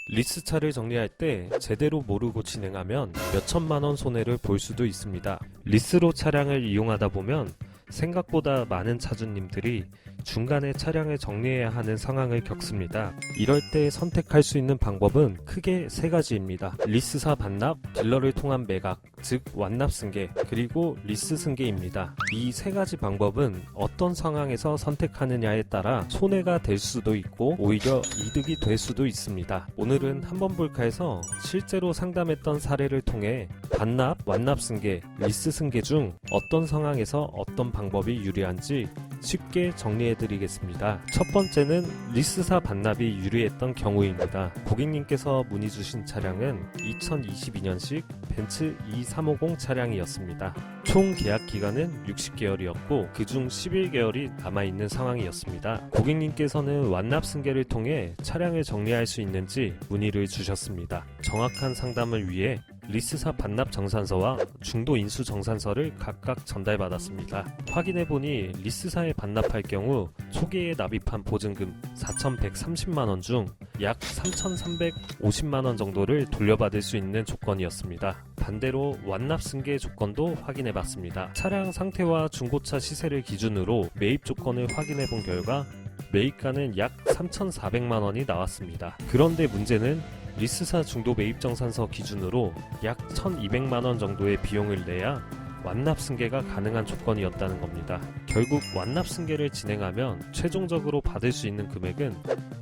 리스차를 정리할 때 제대로 모르고 진행하면 몇천만원 손해를 볼 수도 있습니다. 리스로 차량을 이용하다 보면 생각보다 많은 차주님들이 중간에 차량을 정리해야 하는 상황을 겪습니다. 이럴 때 선택할 수 있는 방법은 크게 세 가지입니다. 리스사 반납, 딜러를 통한 매각, 즉 완납 승계, 그리고 리스 승계입니다. 이 세 가지 방법은 어떤 상황에서 선택하느냐에 따라 손해가 될 수도 있고 오히려 이득이 될 수도 있습니다. 오늘은 한번 볼까에서 실제로 상담했던 사례를 통해 반납, 완납 승계, 리스 승계 중 어떤 상황에서 어떤 방법이 유리한지 쉽게 정리해드리겠습니다. 첫 번째는 리스사 반납이 유리했던 경우입니다. 고객님께서 문의 주신 차량은 2022년식 벤츠 E350 차량이었습니다. 총 계약 기간은 60개월이었고 그중 11개월이 남아있는 상황이었습니다. 고객님께서는 완납 승계를 통해 차량을 정리할 수 있는지 문의를 주셨습니다. 정확한 상담을 위해 리스사 반납 정산서와 중도 인수 정산서를 각각 전달받았습니다. 확인해보니 리스사에 반납할 경우 초기에 납입한 보증금 4,130만원 중 약 3,350만원 정도를 돌려받을 수 있는 조건이었습니다. 반대로 완납 승계 조건도 확인해봤습니다. 차량 상태와 중고차 시세를 기준으로 매입 조건을 확인해본 결과 매입가는 약 3,400만원이 나왔습니다. 그런데 문제는 리스사 중도 매입 정산서 기준으로 약 1,200만원 정도의 비용을 내야 완납 승계가 가능한 조건이었다는 겁니다. 결국 완납 승계를 진행하면 최종적으로 받을 수 있는 금액은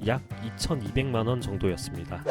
약 2,200만원 정도였습니다.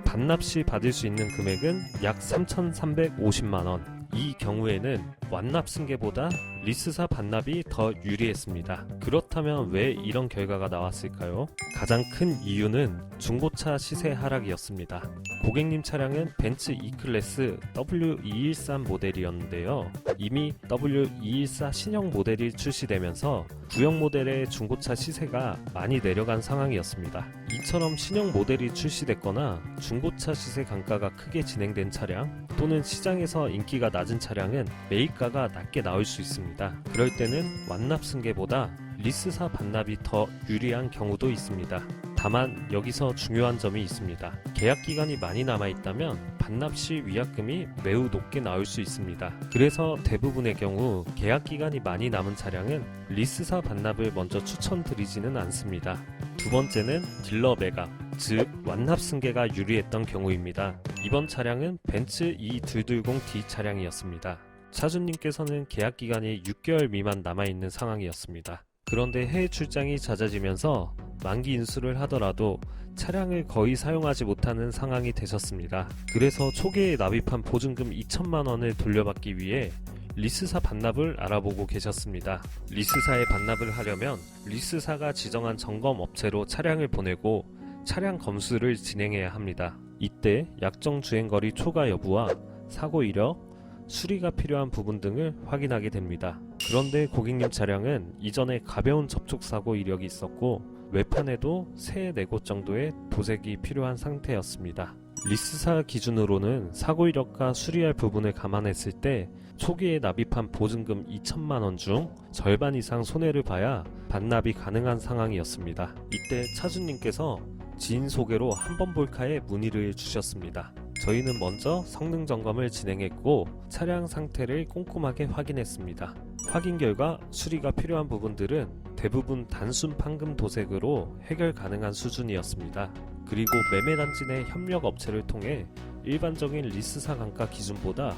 반납 시 받을 수 있는 금액은 약 3,350만원. 이 경우에는 완납 승계보다 리스사 반납이 더 유리했습니다. 그렇다면 왜 이런 결과가 나왔을까요? 가장 큰 이유는 중고차 시세 하락이었습니다. 고객님 차량은 벤츠 E클래스 W213 모델이었는데요. 이미 W214 신형 모델이 출시되면서 구형 모델의 중고차 시세가 많이 내려간 상황이었습니다. 이처럼 신형 모델이 출시됐거나 중고차 시세 강가가 크게 진행된 차량 또는 시장에서 인기가 낮은 차량은 매입가가 낮게 나올 수 있습니다. 그럴 때는 완납 승계보다 리스사 반납이 더 유리한 경우도 있습니다. 다만 여기서 중요한 점이 있습니다. 계약 기간이 많이 남아있다면 반납 시 위약금이 매우 높게 나올 수 있습니다. 그래서 대부분의 경우 계약 기간이 많이 남은 차량은 리스사 반납을 먼저 추천드리지는 않습니다. 두 번째는 딜러 매각, 즉 완납 승계가 유리했던 경우입니다. 이번 차량은 벤츠 E220D 차량이었습니다. 차주님께서는 계약 기간이 6개월 미만 남아있는 상황이었습니다. 그런데 해외 출장이 잦아지면서 만기 인수를 하더라도 차량을 거의 사용하지 못하는 상황이 되셨습니다. 그래서 초기에 납입한 보증금 2천만원을 돌려받기 위해 리스사 반납을 알아보고 계셨습니다. 리스사에 반납을 하려면 리스사가 지정한 점검 업체로 차량을 보내고 차량 검수를 진행해야 합니다. 이때 약정 주행거리 초과 여부와 사고 이력, 수리가 필요한 부분 등을 확인하게 됩니다. 그런데 고객님 차량은 이전에 가벼운 접촉사고 이력이 있었고 외판에도 3-4곳 정도의 도색이 필요한 상태였습니다. 리스사 기준으로는 사고 이력과 수리할 부분을 감안했을 때 초기에 납입한 보증금 2천만원 중 절반 이상 손해를 봐야 반납이 가능한 상황이었습니다. 이때 차주님께서 지인 소개로 한번 볼카에 문의를 주셨습니다. 저희는 먼저 성능 점검을 진행했고 차량 상태를 꼼꼼하게 확인했습니다. 확인 결과 수리가 필요한 부분들은 대부분 단순 판금 도색으로 해결 가능한 수준이었습니다. 그리고 매매단지 내 협력 업체를 통해 일반적인 리스사 강가 기준보다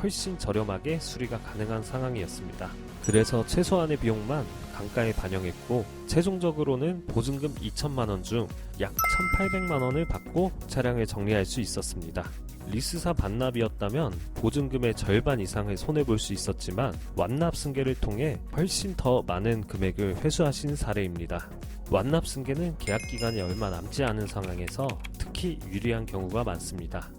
훨씬 저렴하게 수리가 가능한 상황이었습니다. 그래서 최소한의 비용만 강가에 반영했고 최종적으로는 보증금 2천만원 중 약 1,800만원을 받고 차량을 정리할 수 있었습니다. 리스사 반납이었다면 보증금의 절반 이상을 손해볼 수 있었지만 완납 승계를 통해 훨씬 더 많은 금액을 회수하신 사례입니다. 완납 승계는 계약 기간이 얼마 남지 않은 상황에서 특히 유리한 경우가 많습니다.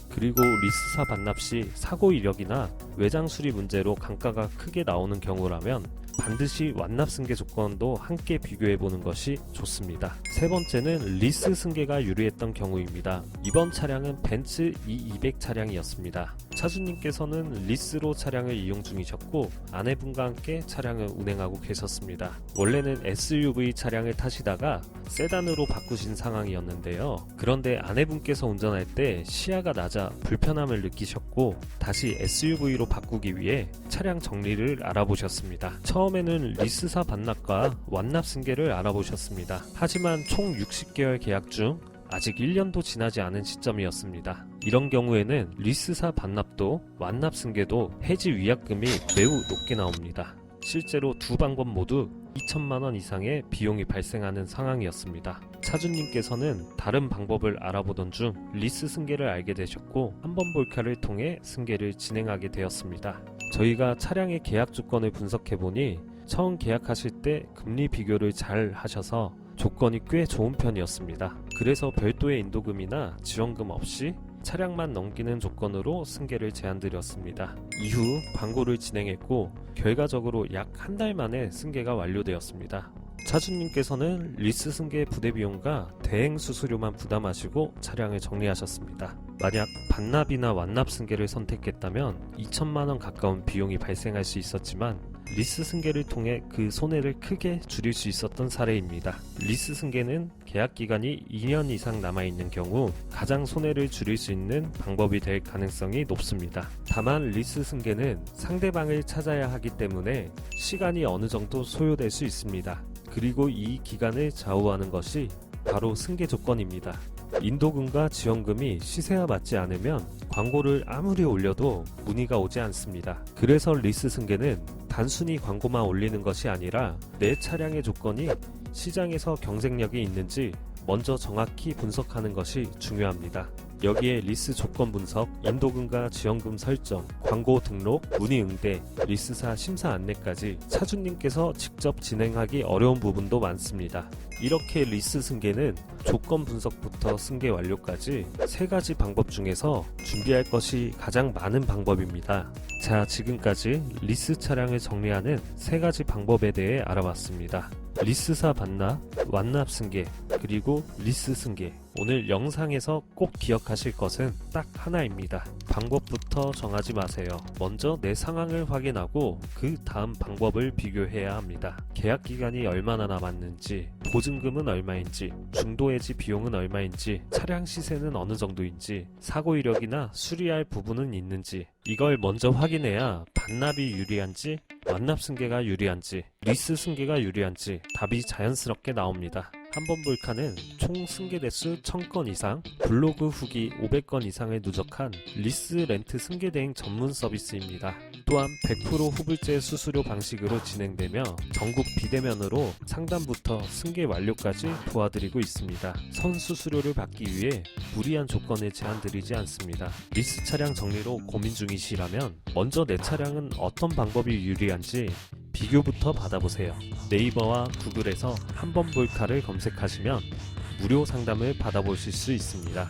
그리고 리스사 반납 시 사고 이력이나 외장 수리 문제로 강가가 크게 나오는 경우라면 반드시 완납 승계 조건도 함께 비교해보는 것이 좋습니다. 세 번째는 리스 승계가 유리했던 경우입니다. 이번 차량은 벤츠 E200 차량이었습니다. 차주님께서는 리스로 차량을 이용 중이셨고 아내분과 함께 차량을 운행하고 계셨습니다. 원래는 SUV 차량을 타시다가 세단으로 바꾸신 상황이었는데요. 그런데 아내분께서 운전할 때 시야가 낮아 불편함을 느끼셨고 다시 SUV로 바꾸기 위해 차량 정리를 알아보셨습니다. 처음에는 리스사 반납과 완납 승계를 알아보셨습니다. 하지만 총 60개월 계약 중 아직 1년도 지나지 않은 시점이었습니다. 이런 경우에는 리스사 반납도 완납 승계도 해지 위약금이 매우 높게 나옵니다. 실제로 두 방법 모두 2천만원 이상의 비용이 발생하는 상황이었습니다. 차주님께서는 다른 방법을 알아보던 중 리스 승계를 알게 되셨고 한번 볼카를 통해 승계를 진행하게 되었습니다. 저희가 차량의 계약 조건을 분석해보니 처음 계약하실 때 금리 비교를 잘 하셔서 조건이 꽤 좋은 편이었습니다. 그래서 별도의 인도금이나 지원금 없이 차량만 넘기는 조건으로 승계를 제안드렸습니다. 이후 광고를 진행했고 결과적으로 약 한 달 만에 승계가 완료되었습니다. 차주님께서는 리스 승계 부대 비용과 대행 수수료만 부담하시고 차량을 정리하셨습니다. 만약 반납이나 완납 승계를 선택했다면 2천만원 가까운 비용이 발생할 수 있었지만 리스 승계를 통해 그 손해를 크게 줄일 수 있었던 사례입니다. 리스 승계는 계약 기간이 2년 이상 남아있는 경우 가장 손해를 줄일 수 있는 방법이 될 가능성이 높습니다. 다만 리스 승계는 상대방을 찾아야 하기 때문에 시간이 어느 정도 소요될 수 있습니다. 그리고 이 기간을 좌우하는 것이 바로 승계 조건입니다. 인도금과 지원금이 시세와 맞지 않으면 광고를 아무리 올려도 문의가 오지 않습니다. 그래서 리스 승계는 단순히 광고만 올리는 것이 아니라 내 차량의 조건이 시장에서 경쟁력이 있는지 먼저 정확히 분석하는 것이 중요합니다. 여기에 리스 조건 분석, 인도금과 지원금 설정, 광고 등록, 문의 응대, 리스사 심사 안내까지 차주님께서 직접 진행하기 어려운 부분도 많습니다. 이렇게 리스 승계는 조건 분석부터 승계 완료까지 세 가지 방법 중에서 준비할 것이 가장 많은 방법입니다. 자, 지금까지 리스 차량을 정리하는 세 가지 방법에 대해 알아봤습니다. 리스사 반납, 완납 승계, 그리고 리스 승계. 오늘 영상에서 꼭 기억하실 것은 딱 하나입니다. 방법부터 정하지 마세요. 먼저 내 상황을 확인하고 그 다음 방법을 비교해야 합니다. 계약 기간이 얼마나 남았는지, 보증금은 얼마인지, 중도해지 비용은 얼마인지, 차량 시세는 어느 정도인지, 사고 이력이나 수리할 부분은 있는지, 이걸 먼저 확인해야 반납이 유리한지, 완납 승계가 유리한지, 리스 승계가 유리한지 답이 자연스럽게 나옵니다. 한번 볼카는 총 승계 대수 1000건 이상, 블로그 후기 500건 이상을 누적한 리스 렌트 승계 대행 전문 서비스입니다. 또한 100% 후불제 수수료 방식으로 진행되며 전국 비대면으로 상담부터 승계 완료까지 도와드리고 있습니다. 선수수료를 받기 위해 무리한 조건을 제한드리지 않습니다. 리스 차량 정리로 고민 중이시라면 먼저 내 차량은 어떤 방법이 유리한지 비교부터 받아보세요. 네이버와 구글에서 한번 볼카를 검색하시면 무료 상담을 받아보실 수 있습니다.